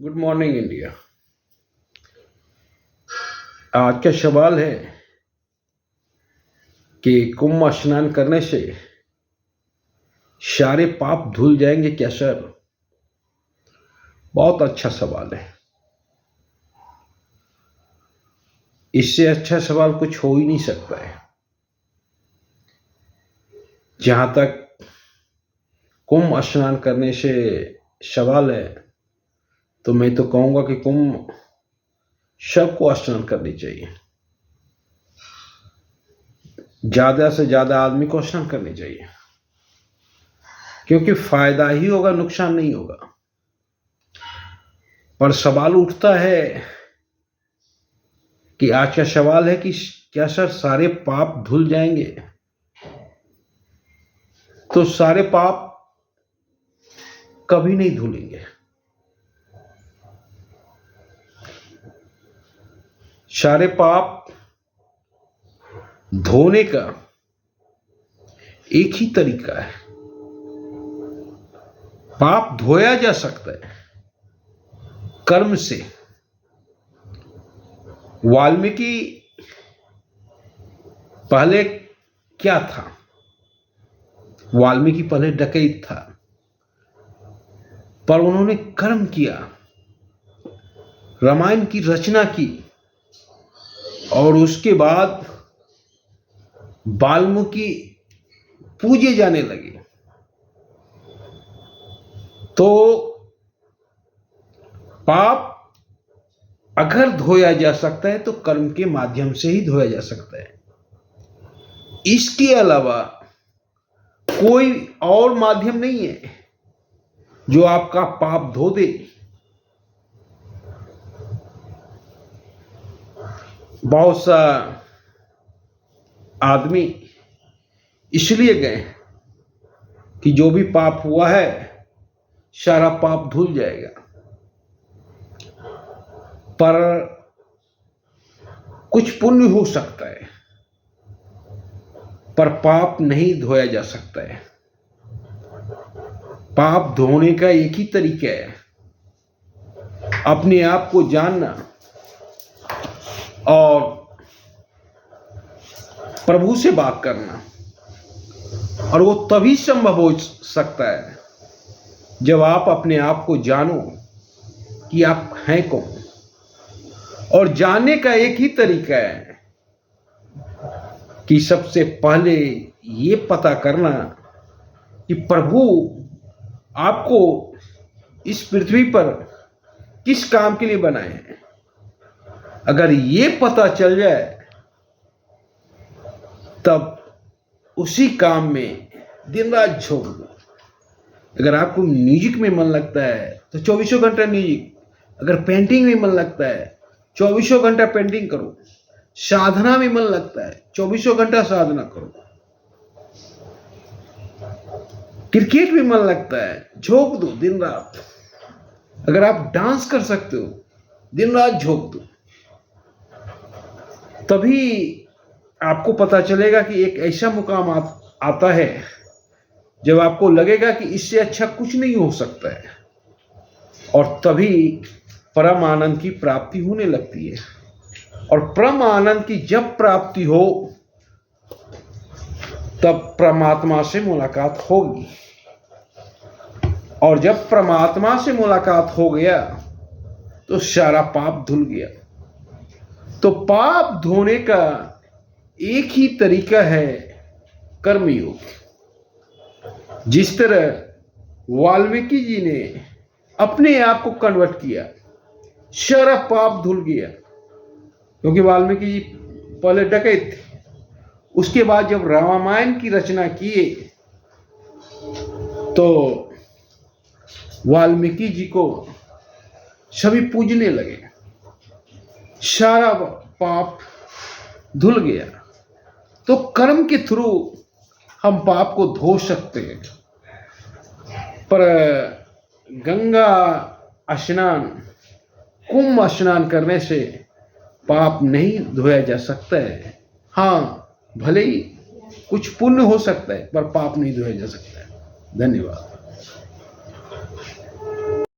Good morning India. आज का सवाल है कि कुंभ स्नान करने से सारे पाप धुल जाएंगे क्या सर? बहुत अच्छा सवाल है। इससे अच्छा सवाल कुछ हो ही नहीं सकता है। जहां तक कुंभ स्नान करने से सवाल है तो मैं तो कहूंगा कि कुंभ सबको स्नान करनी चाहिए। ज्यादा से ज्यादा आदमी को स्नान करनी चाहिए, क्योंकि फायदा ही होगा, नुकसान नहीं होगा। पर सवाल उठता है कि आज का सवाल है कि क्या सर सारे पाप धुल जाएंगे? तो सारे पाप कभी नहीं धुलेंगे। सारे पाप धोने का एक ही तरीका है। पाप धोया जा सकता है कर्म से। वाल्मीकि पहले क्या था? वाल्मीकि पहले डकैत था, पर उन्होंने कर्म किया, रामायण की रचना की, और उसके बाद वाल्मीकि पूजे जाने लगे। तो पाप अगर धोया जा सकता है तो कर्म के माध्यम से ही धोया जा सकता है। इसके अलावा कोई और माध्यम नहीं है जो आपका पाप धो दे। बहुत सा आदमी इसलिए गए कि जो भी पाप हुआ है सारा पाप धुल जाएगा, पर कुछ पुण्य हो सकता है, पर पाप नहीं धोया जा सकता है। पाप धोने का एक ही तरीका है, अपने आप को जानना और प्रभु से बात करना। और वो तभी संभव हो सकता है जब आप अपने आप को जानो कि आप हैं कौन। और जानने का एक ही तरीका है कि सबसे पहले ये पता करना कि प्रभु आपको इस पृथ्वी पर किस काम के लिए बनाए हैं। अगर ये पता चल जाए तब उसी काम में दिन रात झोंक दो। अगर आपको म्यूजिक में मन लगता है तो 24 घंटा म्यूजिक, अगर पेंटिंग में मन लगता है 24 घंटा पेंटिंग करो, साधना में मन लगता है 24 घंटा साधना करो, क्रिकेट में मन लगता है झोंक दो दिन रात। अगर आप डांस कर सकते हो दिन रात झोंक दो। तभी आपको पता चलेगा कि एक ऐसा मुकाम आता है जब आपको लगेगा कि इससे अच्छा कुछ नहीं हो सकता है, और तभी परम आनंद की प्राप्ति होने लगती है। और परम आनंद की जब प्राप्ति हो तब परमात्मा से मुलाकात होगी, और जब परमात्मा से मुलाकात हो गया तो सारा पाप धुल गया। तो पाप धोने का एक ही तरीका है कर्मयोग। जिस तरह वाल्मीकि जी ने अपने आप को कन्वर्ट किया, सारा पाप धुल गया, क्योंकि वाल्मीकि जी पहले डकैत थे। उसके बाद जब रामायण की रचना किए तो वाल्मीकि जी को सभी पूजने लगे, सारा पाप धुल गया। तो कर्म के थ्रू हम पाप को धो सकते हैं, पर गंगा स्नान, कुंभ स्नान करने से पाप नहीं धोया जा सकता है। हाँ, भले ही कुछ पुण्य हो सकता है पर पाप नहीं धोया जा सकता है। धन्यवाद।